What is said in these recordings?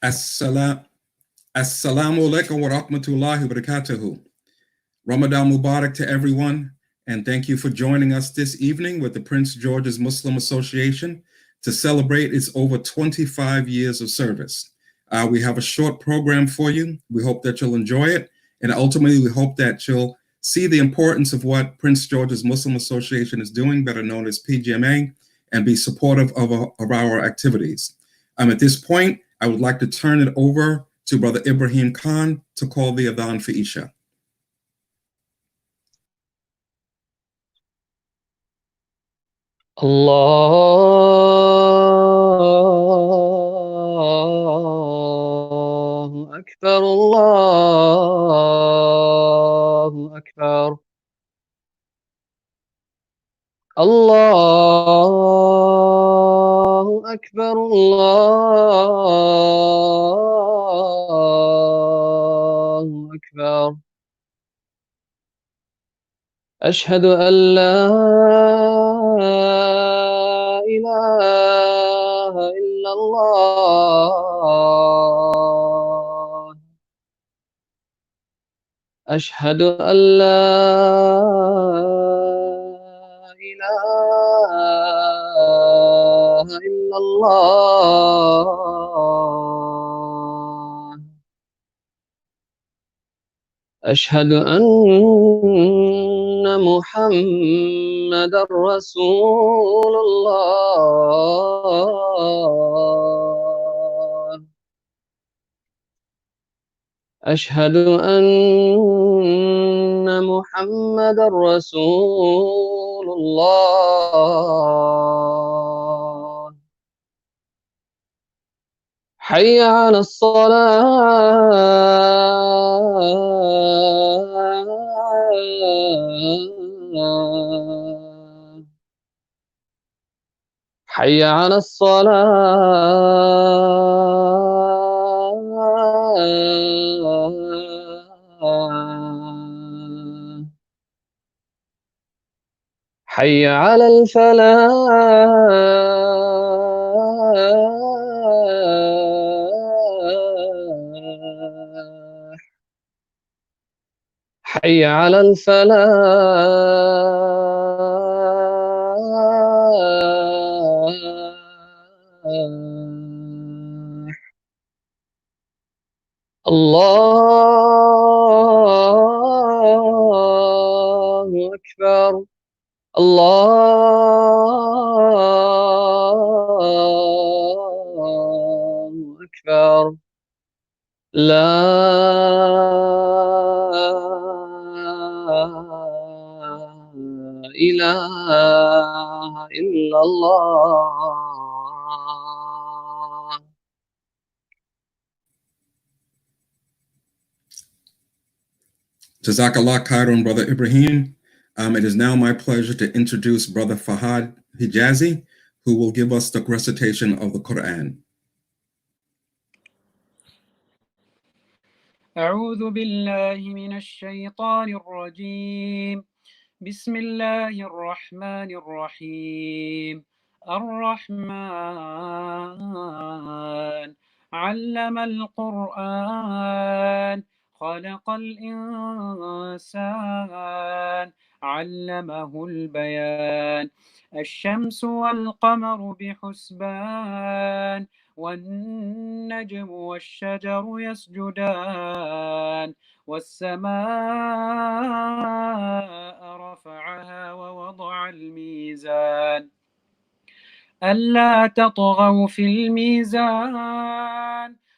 Assalamu alaikum wa rahmatullahi wa barakatuhu. Ramadan Mubarak to everyone, and thank you for joining us this evening with the Prince George's Muslim Association to celebrate its over 25 years of service. We have a short program for you. We hope that you'll enjoy it, and ultimately we hope that you'll see the importance of what Prince George's Muslim Association is doing, better known as PGMA, and be supportive of our activities. At this point, I would like to turn it over to Brother Ibrahim Khan to call the Adhan for Isha. Allahu Akbar, Allahu Akbar. Allahu Akbar, Allahu Akbar. أشهد أن لا إله إلا الله. أشهد أن لا إله إلا الله. أشهد أن محمدًا رسول الله. أشهد أن محمدًا رسول الله. حي على الصلاة. حي على الصلاة. حي على الفلاح. حي على الفلاح. الله أكبر، الله أكبر. لا إله إلا الله. Jazakallah khairan, Brother Ibrahim. It is now my pleasure to introduce Brother Fahad Hijazi, who will give us the recitation of the Quran. أعوذ بالله من الشيطان الرجيم. بسم الله الرحمن الرحيم. الرحمن علم القرآن خلق الإنسان علمه البيان. الشمس والقمر بحسبان والنجم والشجر يسجدان والسماء رفعها ووضع الميزان ألا تطغوا في الميزان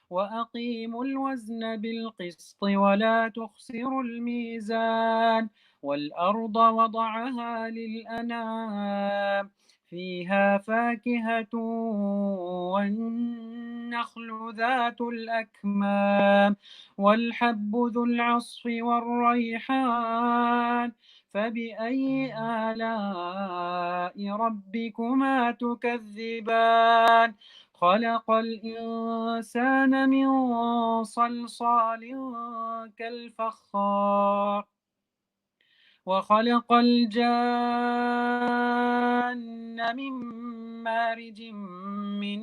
وأقيموا الوزن بالقسط ولا تخسروا الميزان. والأرض وضعها للأنام فيها فاكهة والنخل ذات الأكمام والحب ذو العصف والريحان. فبأي آلاء ربكما تكذبان؟ خلق الإنسان من صلصال كالفخار وخلق الجان من مارج من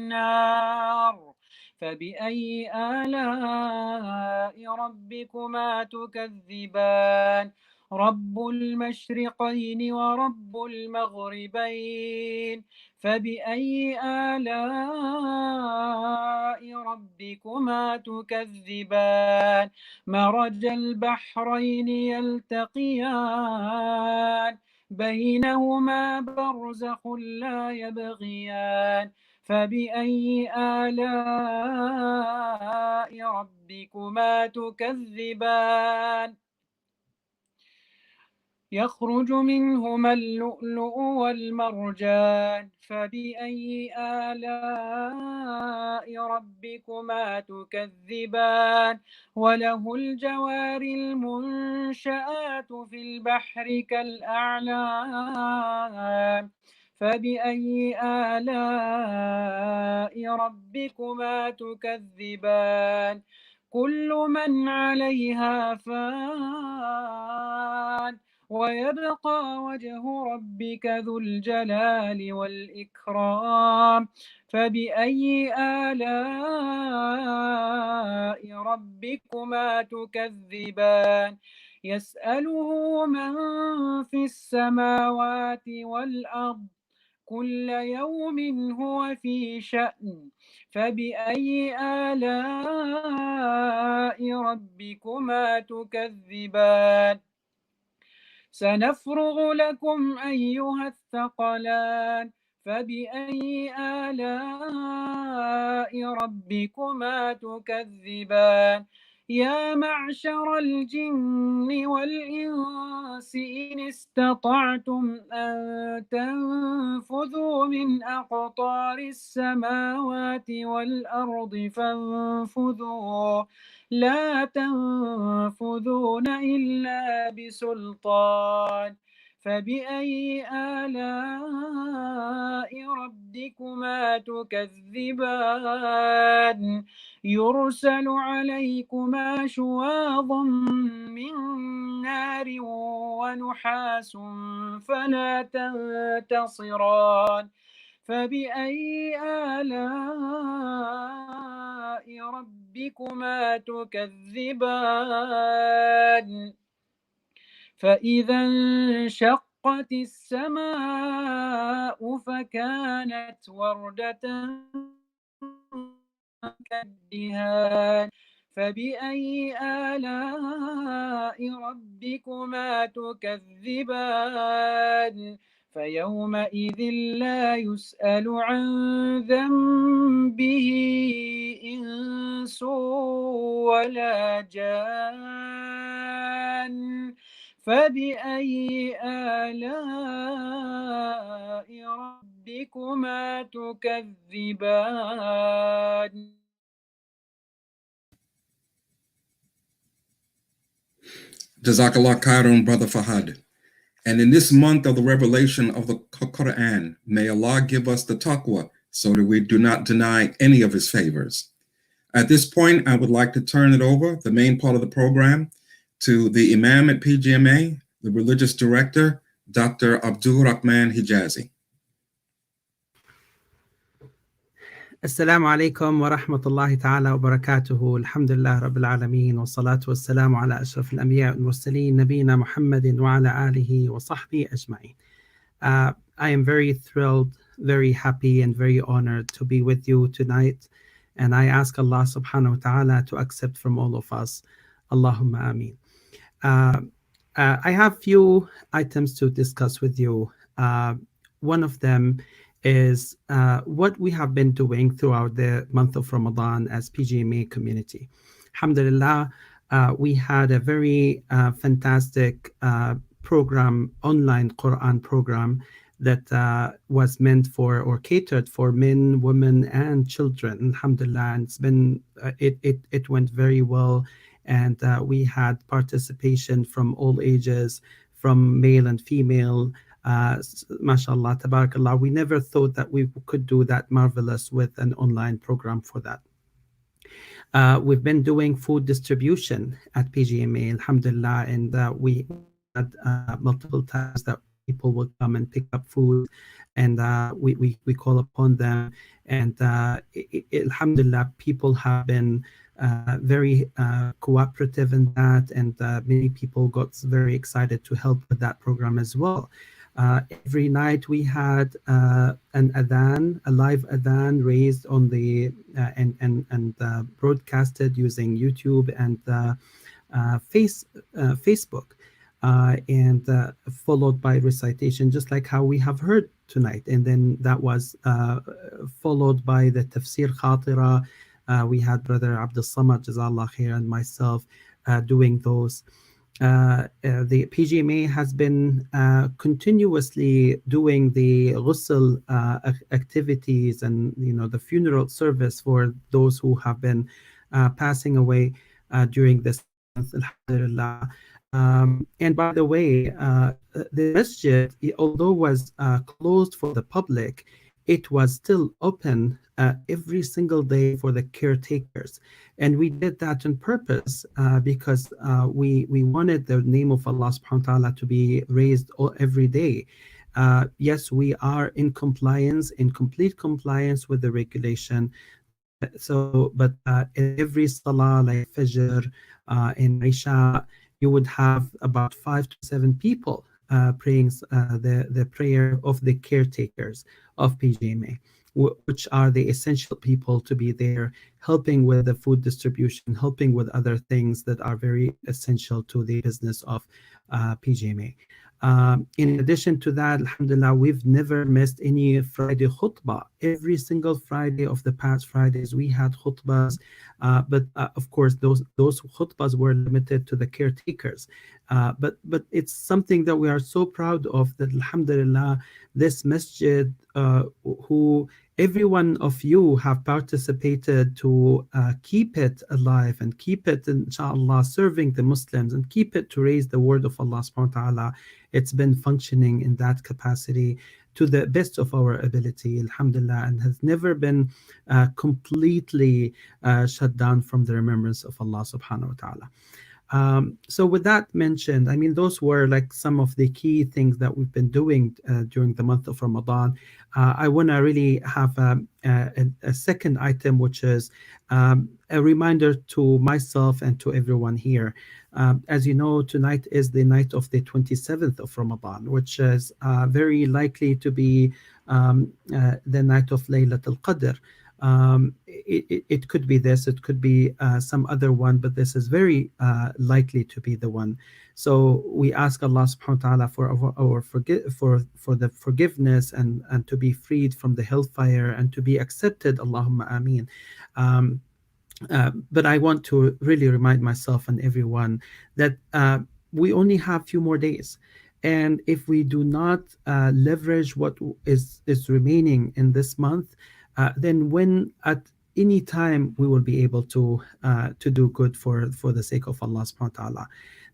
نار فبأي آلاء ربكما تكذبان رب المشرقين ورب المغربين فبأي آلاء ربكما تكذبان مرج البحرين يلتقيان بينهما برزخ لا يبغيان فبأي آلاء ربكما تكذبان يخرج منهما اللؤلؤ والمرجان فبأي آلاء ربكما تكذبان وله الجوار المنشآت في البحر كالأعلام فبأي آلاء ربكما تكذبان كل من عليها فان ويبقى وجه ربك ذو الجلال والإكرام فبأي آلاء ربكما تكذبان يسأله من في السماوات والأرض كل يوم هو في شأن فبأي آلاء ربكما تكذبان سنفرغ لكم أيها الثقلان فبأي آلاء ربكما تكذبان يا معشر الجن والإنس إن استطعتم أن تنفذوا من أقطار السماوات والأرض فانفذوا لا تنفذون إلا بسلطان فبأي آلاء ربكما تكذبان يرسل عليكما شواظ من نار ونحاس فلا تنتصران فبأي آلاء ربكما تكذبان فإذا انشقت السماء فكانت وردة كالدهان فبأي آلاء ربكما تكذبان فيومئذ لا يسأل عن ذنبه إنس ولا جان فبأي آلاء ربكما تكذبان Jazakallah khairan, Brother Fahad. And in this month of the revelation of the Quran, may Allah give us the taqwa so that we do not deny any of his favors. At this point, I would like to turn it over, the main part of the program, to the Imam at PGMA, the religious director, Dr. Abdurrahman Hijazi. السلام عليكم ورحمة الله تعالى وبركاته. الحمد لله رب العالمين والصلاة والسلام على أشرف الأنبياء والمرسلين نبينا محمد وعلى آله وصحبه أجمعين. I am very thrilled, very happy and very honored to be with you tonight, and I ask Allah subhanahu wa ta'ala to accept from all of us. Allahumma ameen. I have few items to discuss with you. One of them is what we have been doing throughout the month of Ramadan as PGMA community. Alhamdulillah, we had a very fantastic program, online Quran program that was meant for or catered for men, women, and children. Alhamdulillah, and it's been it went very well, and we had participation from all ages, from male and female. MashaAllah, tabarakallah. We never thought that we could do that marvelous with an online program for that. We've been doing food distribution at PGMA, alhamdulillah, and we had multiple times that people will come and pick up food, and we call upon them. And alhamdulillah, people have been very cooperative in that, and many people got very excited to help with that program as well. Every night we had an adhan, a live adhan raised on the and broadcasted using YouTube and Facebook, and followed by recitation, just like how we have heard tonight. And then that was followed by the tafsir khatira. We had Brother ABDULLA, Jazallah Khair, and myself doing those. The PGMA has been continuously doing the ghusl activities and the funeral service for those who have been passing away during this month, alhamdulillah. And by the way, the masjid, although was closed for the public, it was still open every single day for the caretakers. And we did that on purpose because we wanted the name of Allah subhanahu wa ta'ala to be raised every day. Yes, we are in compliance, in complete compliance with the regulation. So, but every salah like Fajr and Isha, you would have about 5 to 7 people praying the prayer of the caretakers of PGMA, which are the essential people to be there, helping with the food distribution, helping with other things that are very essential to the business of PGMA. In addition to that, alhamdulillah, we've never missed any Friday khutbah. Every single Friday of the past Fridays, we had khutbahs, but of course, those khutbahs were limited to the caretakers. But it's something that we are so proud of, that alhamdulillah, this masjid, who every one of you have participated to keep it alive and keep it, inshallah, serving the Muslims and keep it to raise the word of Allah subhanahu wa ta'ala. It's been functioning in that capacity to the best of our ability, alhamdulillah, and has never been completely shut down from the remembrance of Allah subhanahu wa ta'ala. So with that mentioned, I mean, those were like some of the key things that we've been doing during the month of Ramadan. I want to really have a second item, which is a reminder to myself and to everyone here. As you know, tonight is the night of the 27th of Ramadan, which is very likely to be the night of Laylatul Qadr. It could be this, it could be some other one, but this is very likely to be the one. So we ask Allah subhanahu wa ta'ala for the forgiveness and to be freed from the hellfire and to be accepted, Allahumma ameen. But I want to really remind myself and everyone that we only have a few more days. And if we do not leverage what is remaining in this month, then when at any time we will be able to do good for the sake of Allah subhanahu wa ta'ala.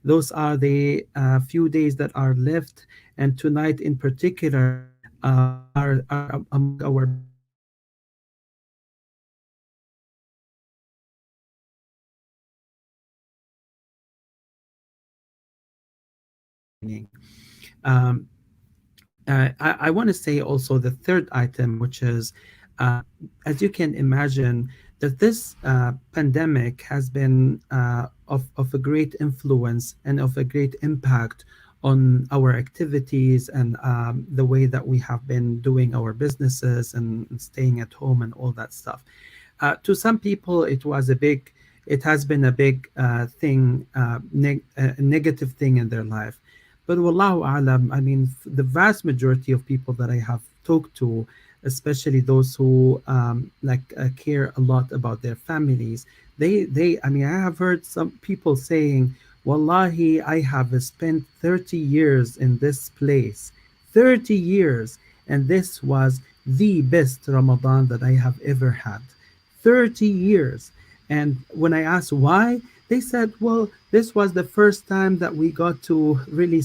Those are the few days that are left, and tonight in particular are among our I want to say also the third item, which is as you can imagine, that this pandemic has been of a great influence and of a great impact on our activities and the way that we have been doing our businesses and staying at home and all that stuff. To some people, it has been a big thing, negative thing in their life. But wallahu alam, I mean, the vast majority of people that I have talked to, especially those who care a lot about their families, I mean, I have heard some people saying, wallahi, I have spent 30 years in this place, 30 years, and this was the best Ramadan that I have ever had, 30 years. And when I asked why, they said, well, this was the first time that we got to really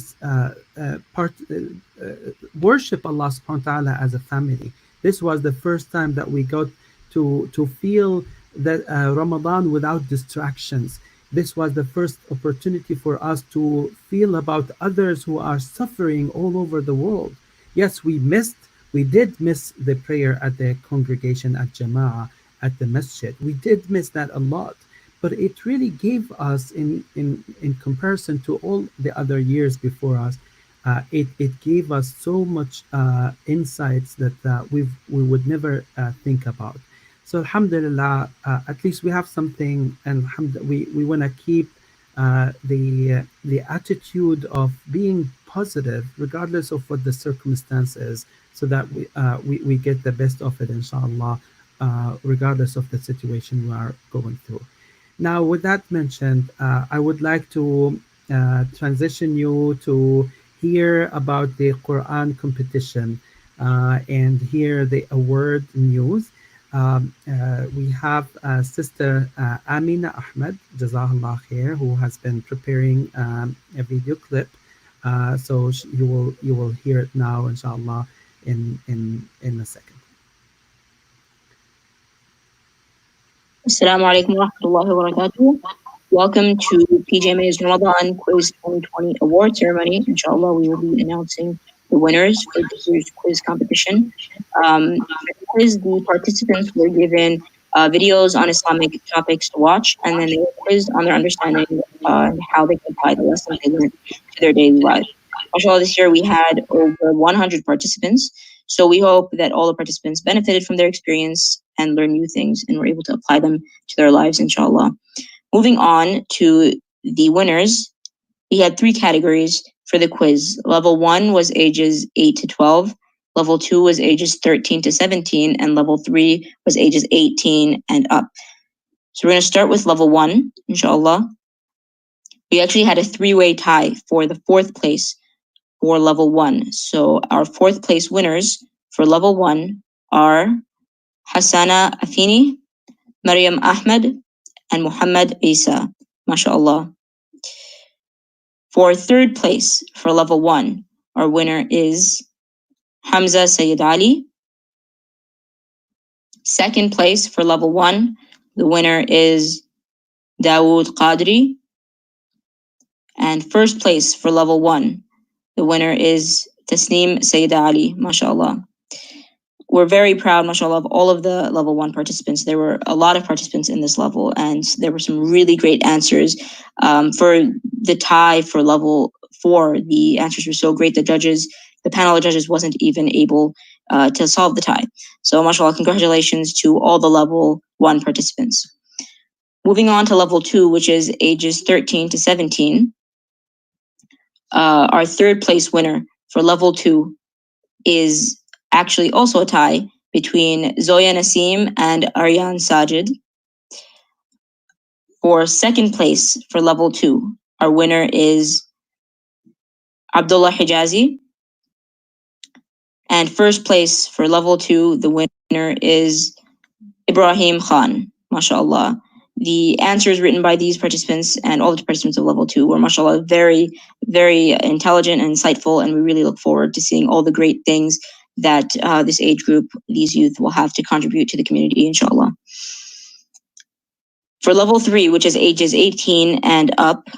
worship Allah subhanahu wa ta'ala as a family. This was the first time that we got to feel that Ramadan without distractions. This was the first opportunity for us to feel about others who are suffering all over the world. Yes, we did miss the prayer at the congregation at Jama'ah, at the masjid. We did miss that a lot, but it really gave us, in comparison to all the other years before us, it gave us so much insights that we would never think about. So alhamdulillah, at least we have something, and we want to keep the attitude of being positive regardless of what the circumstances, so that we get the best of it, inshallah, regardless of the situation we are going through. Now, with that mentioned, I would like to transition you to hear about the Quran competition and hear the award news. We have Sister Amina Ahmed, Jazakallah Khair, who has been preparing a video clip. So you will hear it now, inshallah, in a second. Assalamu alaikum wa rahmatullahi wa barakatuh. Welcome to PGMA's Ramadan Quiz 2020 Award Ceremony. Inshallah, we will be announcing the winners for this year's quiz competition. For the quiz, the participants were given videos on Islamic topics to watch, and then they were quizzed on their understanding and how they can apply the lessons they learned to their daily life. Mashallah, this year we had over 100 participants, so we hope that all the participants benefited from their experience and learned new things and were able to apply them to their lives, inshallah. Moving on to the winners, we had 3 categories for the quiz. Level 1 was ages 8 to 12, level 2 was ages 13 to 17, and level 3 was ages 18 and up. So we're going to start with level 1, inshallah. We actually had a 3-way tie for the 4th place for level 1. So our 4th place winners for level 1 are Hassana Afini, MERIUM Ahmed, and Muhammad Isa, mashallah. For 3rd place for level 1, our winner is Hamza Sayyid Ali. 2nd place for level 1, the winner is Dawood Qadri. And 1st place for level 1, the winner is Tasneem Sayyid Ali, mashallah. We're very proud, mashallah, of all of the level 1 participants. There were a lot of participants in this level, and there were some really great answers. For the tie for level 4, the answers were so great, the panel of judges wasn't even able to solve the tie. So, mashallah, congratulations to all the level 1 participants. Moving on to level 2, which is ages 13 to 17, our 3rd place winner for level 2 is actually also a tie between Zoya Nasim and Aryan Sajid. For 2nd place for level 2, our winner is ABDULLA HIJAZI. And 1st place for level 2, the winner is Ibrahim Khan, mashallah. The answers written by these participants and all the participants of level 2 were, mashallah, very, very intelligent and insightful, and we really look forward to seeing all the great things that this age group, these youth, will have to contribute to the community, inshallah. For level 3, which is ages 18 and up,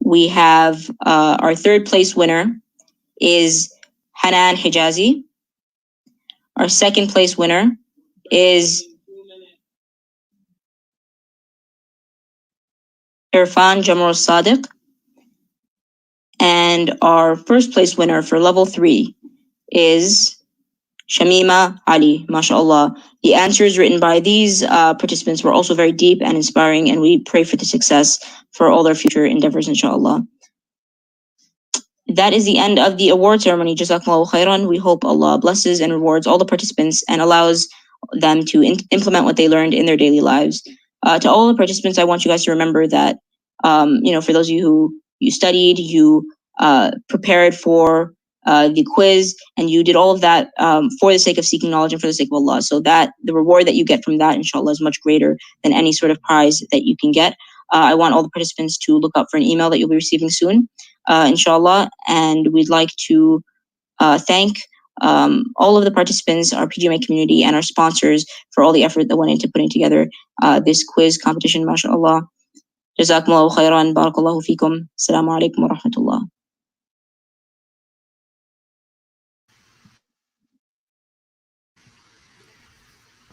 we have our 3rd place winner is HANNAN HIJAZI. Our 2nd place winner is IRFAAN JAMARUSSADIQ. And our 1st place winner for level 3 is SHAMIMA Ali, mashallah. The answers written by these participants were also very deep and inspiring, and we pray for the success for all their future endeavors, inshallah. That is the end of the award ceremony. Jazakumullahu khairan. We hope Allah blesses and rewards all the participants and allows them to implement what they learned in their daily lives. To all the participants, I want you guys to remember that, for those of you who you studied, you prepared for the quiz, and you did all of that for the sake of seeking knowledge and for the sake of Allah. So that the reward that you get from that, inshallah, is much greater than any sort of prize that you can get. I want all the participants to look up for an email that you'll be receiving soon, inshallah. And we'd like to thank All of the participants, our PGMA community, and our sponsors for all the effort that went into putting together this quiz competition, mashallah. Jazakumullahu khairan, barakallahu feekum. Assalamu alaikum wa rahmatullah.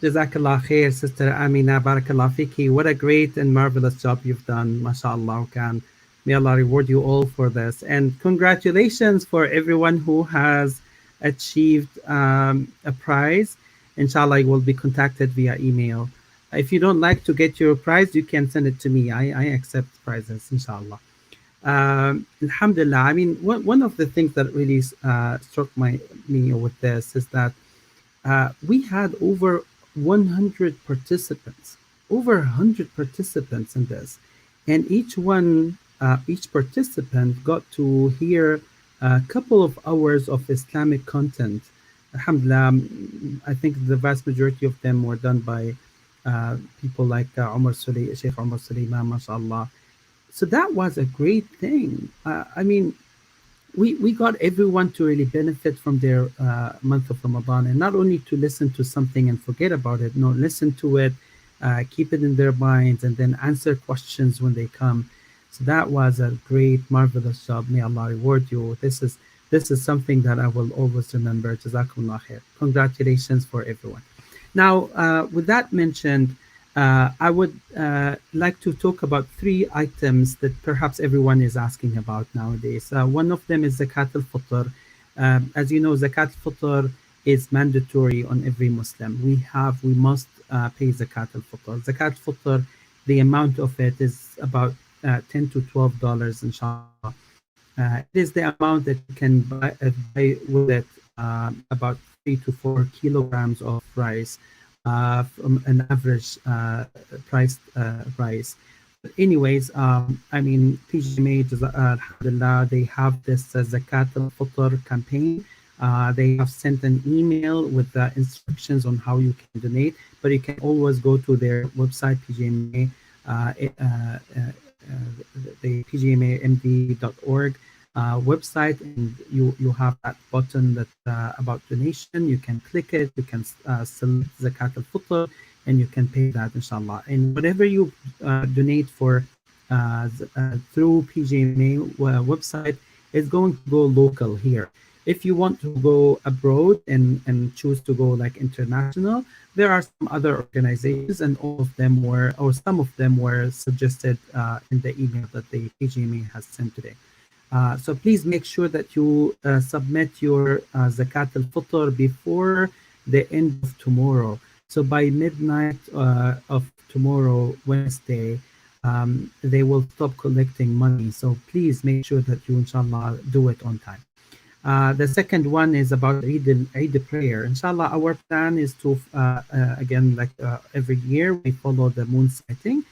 Jazakallah khair, Sister Amina, barakallah fiki. What a great and marvelous job you've done, mashallah. May Allah reward you all for this. And congratulations for everyone who has achieved a prize. Inshallah, you will be contacted via email. If you don't like to get your prize, you can send it to me. I accept prizes, inshallah. Alhamdulillah. I mean, one of the things that really struck me with this is that we had over 100 participants, in this, and each participant got to hear a couple of hours of Islamic content. Alhamdulillah, I think the vast majority of them were done by people like Sheikh Umar Sulaiman, mashallah. So that was a great thing. I mean, we got everyone to really benefit from their month of Ramadan, and not only to listen to something and forget about it. No, listen to it, keep it in their minds, and then answer questions when they come. So that was a great, marvelous job. May Allah reward you. This is something that I will always remember. Jazakumullah khair. Congratulations for everyone. Now, with that mentioned, I would like to talk about 3 items that perhaps everyone is asking about nowadays. One of them is Zakat al-Fitr. As you know, Zakat al-Fitr is mandatory on every Muslim. We must pay Zakat al-Fitr. Zakat al-Fitr, the amount of it is about $10 to $12, inshallah. It is the amount that you can buy with it about 3 to 4 kilograms of rice. From an average priced rice. But anyways, I mean, PGMA, alhamdulillah, they have this Zakat al-Fitr campaign. They have sent an email with the instructions on how you can donate, but you can always go to their website, PGMA, the pgmamd.org website, and you have that button that about donation. You can click it, you can select Zakat al-Fitr, and you can pay that, inshallah. And whatever you donate for through PGMA website is going to go local here. If you want to go abroad and choose to go like international, there are some other organizations, and all of them were, or some of them were suggested in the email that the PGMA has sent today. So please make sure that you submit your Zakat al-Fitr before the end of tomorrow. So by midnight of tomorrow, Wednesday, they will stop collecting money. So please make sure that you, inshallah, do it on time. The second one is about Eid prayer. Inshallah, our plan is to, again, like every year, we follow the moon sighting.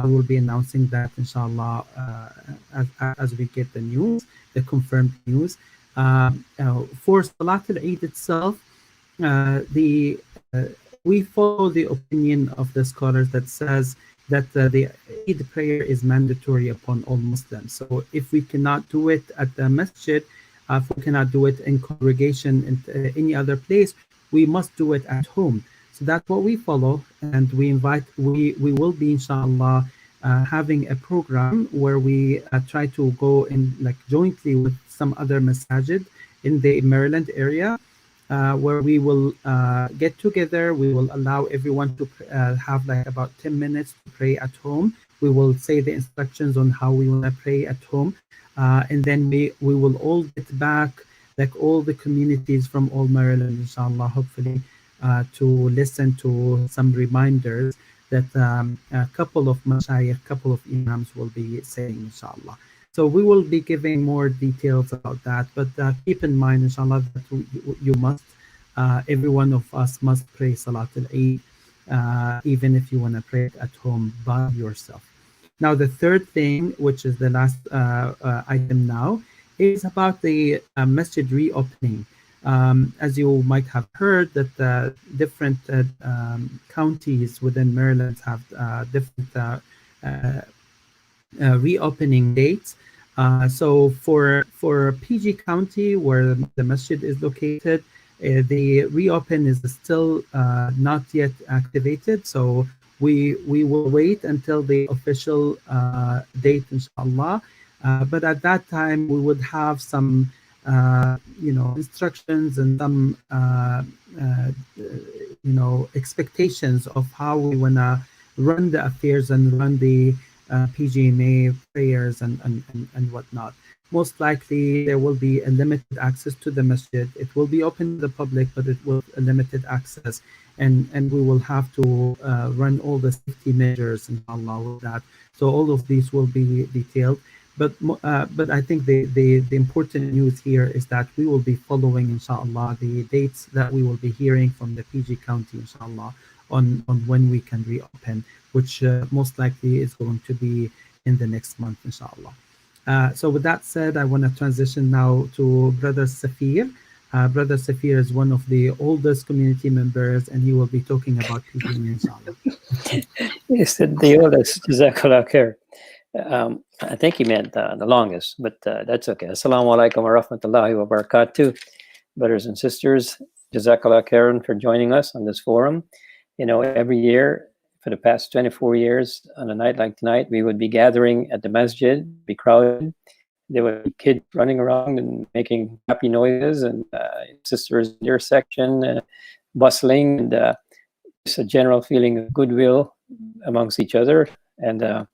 We will be announcing that, inshallah, as we get the news, the confirmed news. For Salat al-Eid itself, we follow the opinion of the scholars that says that the Eid prayer is mandatory upon all Muslims. So if we cannot do it at the masjid, if we cannot do it in congregation in any other place, we must do it at home. So that's what we follow, and we will be, inshallah, having a program where we try to go in like jointly with some other masajid in the Maryland area, where we will get together. We will allow everyone to have like about 10 minutes to pray at home. We will say the instructions on how we want to pray at home. And then we will all get back, like all the communities from all Maryland, inshallah, hopefully, to listen to some reminders that a couple of mashayikh, couple of imams will be saying, inshallah. So we will be giving more details about that, but keep in mind, inshallah, that you must, every one of us must pray Salat al-Eid, even if you want to pray it at home by yourself. Now, the third thing, which is the last item now, is about the masjid reopening. As you might have heard, that different counties within Maryland have different reopening dates. So for PG County, where the masjid is located, The reopen is still not yet activated, so we will wait until the official date, inshallah. But at that time, we would have some, instructions and some, expectations of how we wanna run the affairs and run the PGMA prayers and whatnot. Most likely, there will be a limited access to the masjid. It will be open to the public, but it will be a limited access, and we will have to run all the safety measures, inshallah, with that. So all of these will be detailed. But I think the important news here is that we will be following, inshallah, the dates that we will be hearing from the PG County, inshallah, on when we can reopen, which most likely is going to be in the next month, inshallah. So with that said, I want to transition now to Brother Safir. Brother Safir is one of the oldest community members, and he will be talking about PGMA, inshallah. He said the oldest, Jazakallah khair. I think he meant the longest, but that's okay. Assalamu alaikum wa rahmatullahi wa barakatuh. Brothers and sisters, Jazakallah khairan for joining us on this forum. You know, every year for the past 24 years, on a night like tonight, we would be gathering at the masjid, be crowded. There would be kids running around and making happy noises, and sisters in their section bustling, and it's a general feeling of goodwill amongst each other. And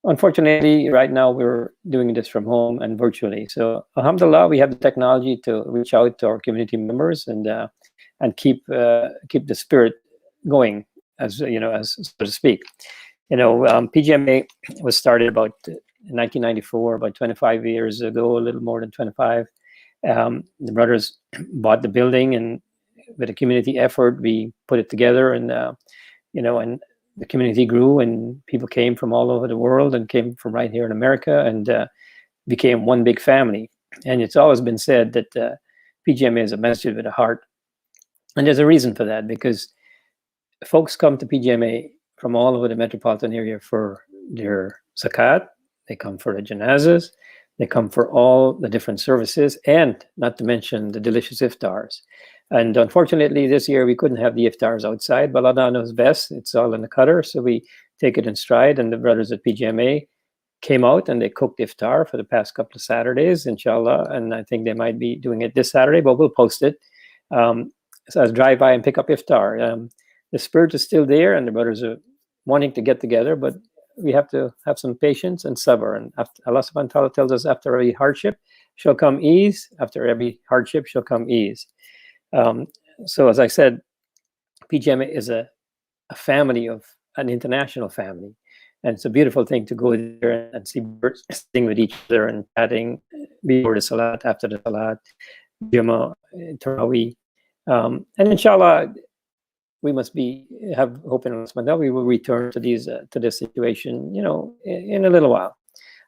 unfortunately, right now we're doing this from home and virtually. So, alhamdulillah, we have the technology to reach out to our community members and keep the spirit going, as you know, as so to speak. You know, PGMA was started about 1994, about 25 years ago, a little more than 25. The brothers bought the building, and with a community effort, we put it together, and and the community grew, and people came from all over the world and came from right here in America, and became one big family. And it's always been said that PGMA is a masjid with a heart, and there's a reason for that, because folks come to PGMA from all over the metropolitan area for their zakat. They come for the janazas. They come for all the different services, and not to mention the delicious iftars. And unfortunately, this year we couldn't have the iftars outside, but Allah knows best. It's all in the cutter, so we take it in stride. And the brothers at PGMA came out and they cooked iftar for the past couple of Saturdays, inshallah. And I think they might be doing it this Saturday, but we'll post it. So I'll drive by and pick up iftar. The spirit is still there, and the brothers are wanting to get together, but we have to have some patience and sabr. And Allah subhanahu wa ta'ala tells us, after every hardship shall come ease. After every hardship shall come ease. So as I said, PGMA is a family, of an international family. And it's a beautiful thing to go there and see birds sitting with each other and chatting before the salat, after the salat, Jummah, Tarawih. And inshallah, we must have hope in Allah subhanahu wa ta'ala. We will return to this situation, in a little while.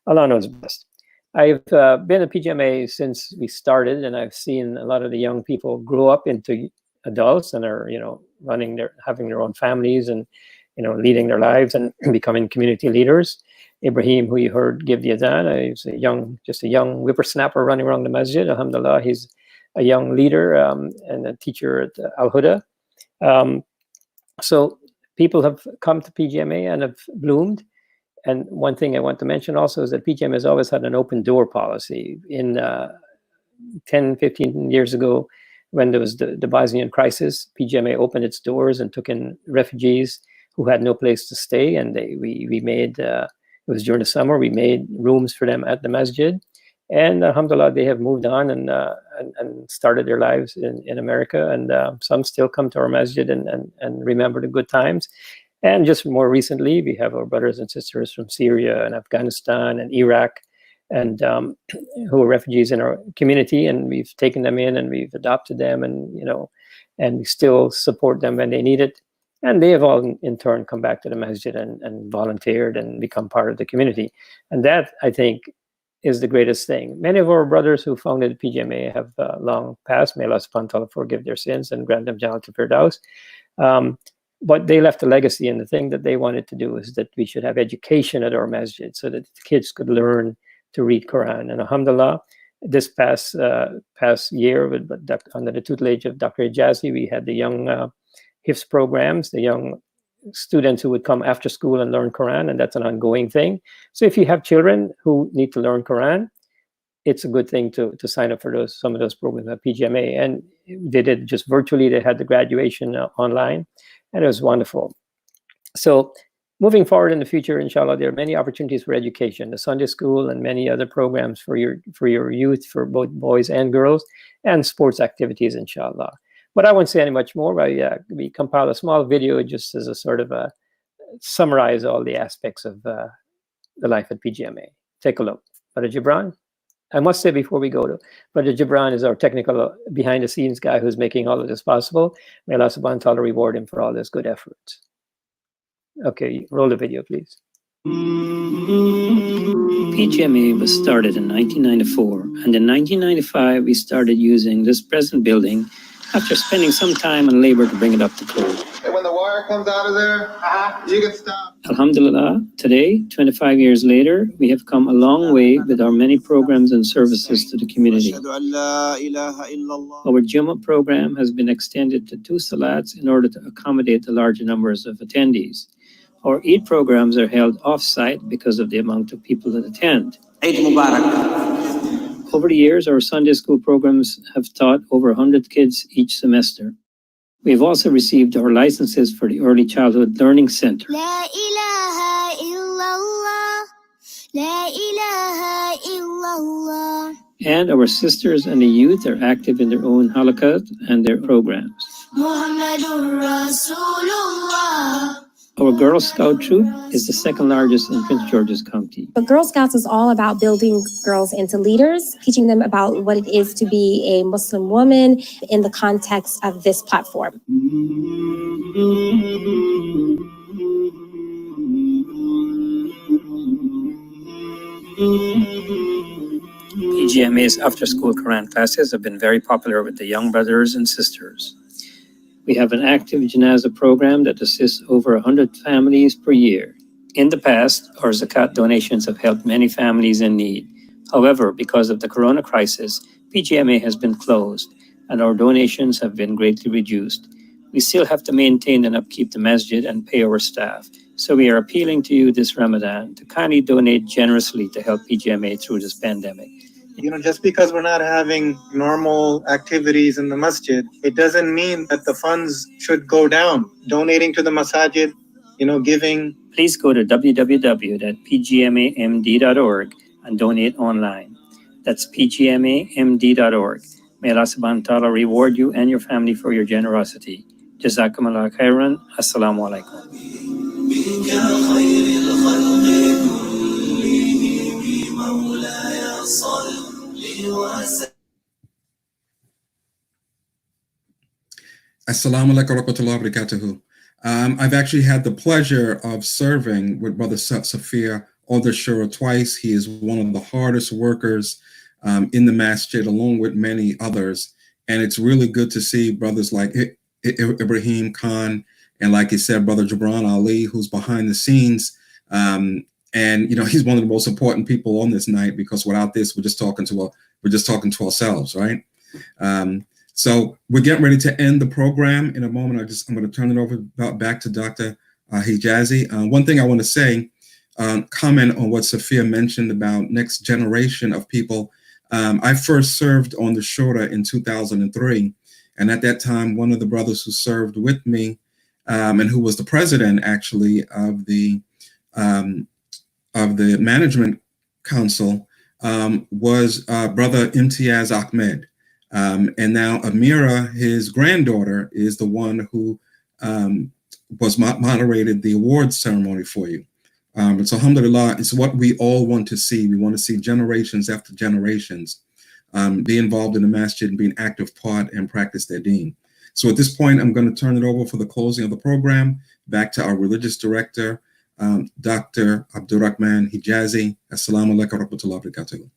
Allah knows best. I've been at PGMA since we started, and I've seen a lot of the young people grow up into adults and are, having their own families and, leading their lives and becoming community leaders. IBRAHIM, who you heard give the adhan, he's just a young whippersnapper running around the masjid. Alhamdulillah, he's a young leader and a teacher at Al-Huda. So people have come to PGMA and have bloomed. And one thing I want to mention also is that PGMA has always had an open door policy. In 10, 15 years ago, when there was the Bosnian crisis, PGMA opened its doors and took in refugees who had no place to stay. And we made, it was during the summer, we made rooms for them at the masjid. And alhamdulillah, they have moved on and started their lives in America. And some still come to our masjid and remember the good times. And just more recently, we have our brothers and sisters from Syria and Afghanistan and Iraq, and who are refugees in our community. And we've taken them in and we've adopted them, and and we still support them when they need it. And they have all in turn come back to the masjid and volunteered and become part of the community. And that, I think, is the greatest thing. Many of our brothers who founded PGMA have long passed. May Allah subhanahu wa ta'ala forgive their sins and grant them Jannat al-Firdaus. But they left a legacy, and the thing that they wanted to do is that we should have education at our masjid so that the kids could learn to read Quran. And alhamdulillah, This past year, under the tutelage of Dr. HIJAZI, we had the young HIFZ programs, the young students who would come after school and learn Quran, and that's an ongoing thing. So if you have children who need to learn Quran, it's a good thing to sign up for some of those programs at PGMA. And they did just virtually. They had the graduation online, and it was wonderful. So moving forward in the future, inshallah, there are many opportunities for education, the Sunday school and many other programs for your youth, for both boys and girls, and sports activities, inshallah. But I won't say any much more. We compile a small video just as a sort of summarize all the aspects of the life at PGMA. Take a look. Brother Gibran, I must say before we go to Brother Gibran is our technical behind-the-scenes guy who's making all of this possible. May Allah subhanahu wa ta'ala reward him for all his good efforts. Okay, roll the video, please. PGMA was started in 1994, and in 1995 we started using this present building after spending some time and labor to bring it up to code. And when the wire comes out of there, you can stop. Alhamdulillah, today, 25 years later, we have come a long way with our many programs and services to the community. Our Jummah program has been extended to 2 salats in order to accommodate the larger numbers of attendees. Our Eid programs are held off-site because of the amount of people that attend. Eid Mubarak. Over the years, our Sunday school programs have taught over 100 kids each semester. We've also received our licenses for the Early Childhood Learning Center. La ilaha illallah, la ilaha illallah. And our sisters and the youth are active in their own halakat and their programs. Muhammadur Rasulullah. Our Girl Scout troop is the 2nd largest in Prince George's County. But Girl Scouts is all about building girls into leaders, teaching them about what it is to be a Muslim woman in the context of this platform. PGMA's after-school Quran classes have been very popular with the young brothers and sisters. We have an active Janazah program that assists over 100 families per year. In the past, our zakat donations have helped many families in need. However, because of the corona crisis, PGMA has been closed and our donations have been greatly reduced. We still have to maintain and upkeep the masjid and pay our staff. So we are appealing to you this Ramadan to kindly donate generously to help PGMA through this pandemic. Just because we're not having normal activities in the masjid, it doesn't mean that the funds should go down. Donating to the masajid, giving. Please go to www.pgmamd.org and donate online. That's pgmamd.org. May Allah subhanahu wa ta'ala reward you and your family for your generosity. Jazakumullah khairan. Assalamu alaikum. Assalamu alaikum wa rahmatullahi wa barakatuhu. I've actually had the pleasure of serving with Brother Safir on the Shura twice. He is one of the hardest workers in the masjid, along with many others. And it's really good to see brothers like Ibrahim Khan, and like he said, Brother Gibran Ali, who's behind the scenes. And he's one of the most important people on this night, because without this, we're just talking to ourselves, right? So we're getting ready to end the program in a moment. I'm going to turn it over back to Dr. HIJAZI. One thing I want to say, comment on what Sophia mentioned about next generation of people. I first served on the Shura in 2003. And at that time, one of the brothers who served with me and who was the president actually of the management council was Brother Imtiaz Ahmed. And now Amira, his granddaughter, is the one who was moderated the awards ceremony for you. So alhamdulillah, it's what we all want to see. We want to see generations after generations be involved in the masjid and be an active part and practice their deen. So at this point, I'm going to turn it over for the closing of the program back to our religious director, Dr. Abdurrahman Hijazi. Assalamu alaikum wa rahmatullahi wa barakatuh.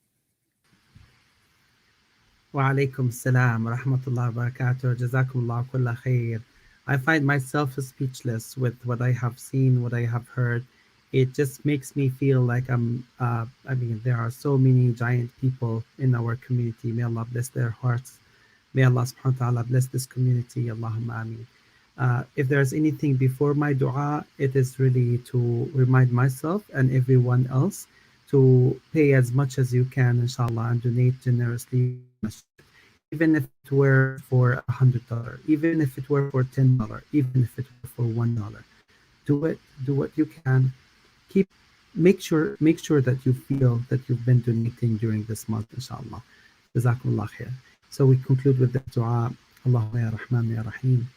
Wa alaikum salam wa rahmatullahi wa barakatuh. Jazakumullah kulla khair. I find myself speechless with what I have seen, what I have heard. it just makes me feel like I mean, there are so many giant people in our community. May Allah bless their hearts. May Allah subhanahu wa ta'ala bless this community. Allahumma ameen. If there's anything before my dua, it is really to remind myself and everyone else to pay as much as you can, inshallah, and donate generously. Even if it were for $100, even if it were for $10, even if it were for $1. Do it. Do what you can. Make sure that you feel that you've been donating during this month, inshallah. Jazakumullah khair. So we conclude with the dua. Allahumma ya Rahman ya Rahim.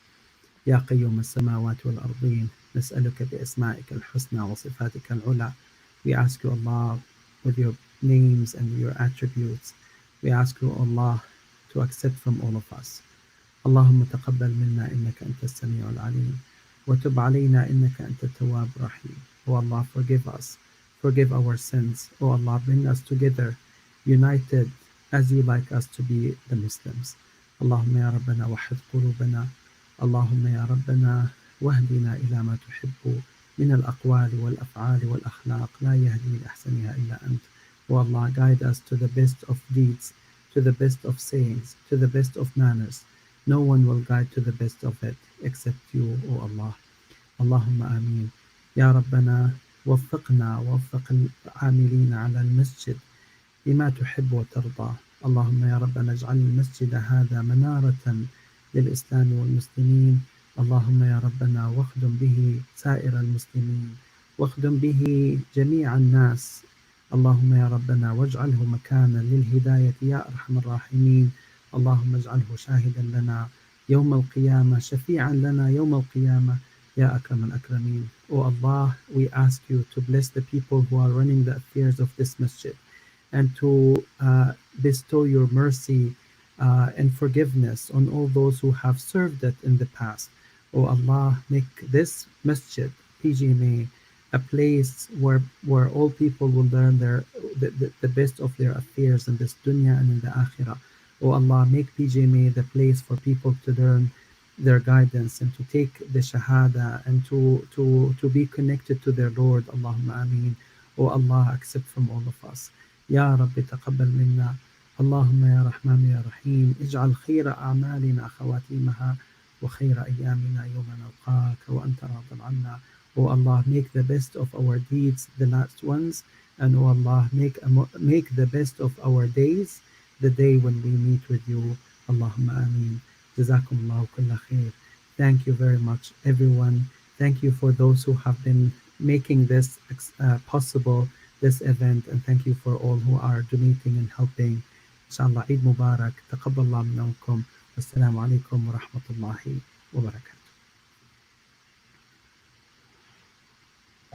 Ya Qayyum as-samawati wal ardeen. Nas'aluka bi asma'ika al-husna wa sifatika al-ula. We ask you, Allah, with your names and your attributes. We ask you, Allah, to accept from all of us. Allahumma taqabbal minna innaka anta as-sami'u al-alim. Wa tub alayna innaka anta at-tawwab rahim. O Allah, forgive us. Forgive our sins. O Allah, bring us together, united as you like us to be the Muslims. Allahumma ya Rabbana wahid qulubana. Allahumma ya Rabbana wahdina ila ma tuhibbu min al-aqwali wal-af'ali wal-akhlaq la yahdi li ahsaniha illa ant. O Allah, guide us to the best of deeds, to the best of sayings, to the best of manners. No one will guide to the best of it except you, O Allah. Allahumma ameen. Ya Rabbana وفقنا ووفق العاملين على المسجد لما تحب وترضى. اللهم يا ربنا اجعل المسجد هذا منارة للإسلام والمسلمين. اللهم يا ربنا واخدم به سائر المسلمين، واخدم به جميع الناس. اللهم يا ربنا واجعله مكانا للهداية يا أرحم الراحمين. اللهم اجعله شاهدا لنا يوم القيامة، شفيعا لنا يوم القيامة يا أكرم الأكرمين. O Allah, we ask you to bless the people who are running the affairs of this masjid and to bestow your mercy and forgiveness on all those who have served it in the past. O Allah, make this masjid, PGMA, a place where all people will learn the best of their affairs in this dunya and in the akhirah. O Allah, make PGMA the place for people to learn their guidance and to take the shahada and to be connected to their Lord. Allahumma ameen. O Allah, accept from all of us. Ya Rabbi taqabbal minna. Allahumma ya Rahman ya Rahim. Ij'al khayra a'malina khawatimaha wa khayra ayyamina yawma nalqaka wa anta radin anna. O Allah, make the best of our deeds the last ones, and O Allah, make the best of our days the day when we meet with you. Allahumma ameen. Jazakumullahu kulla khair. Thank you very much, everyone. Thank you for those who have been making this possible, this event, and thank you for all who are donating and helping. Inshallah, Eid Mubarak. Taqabbalallahu minkum. Wassalamu alaikum wa rahmatullahi wa barakatuh.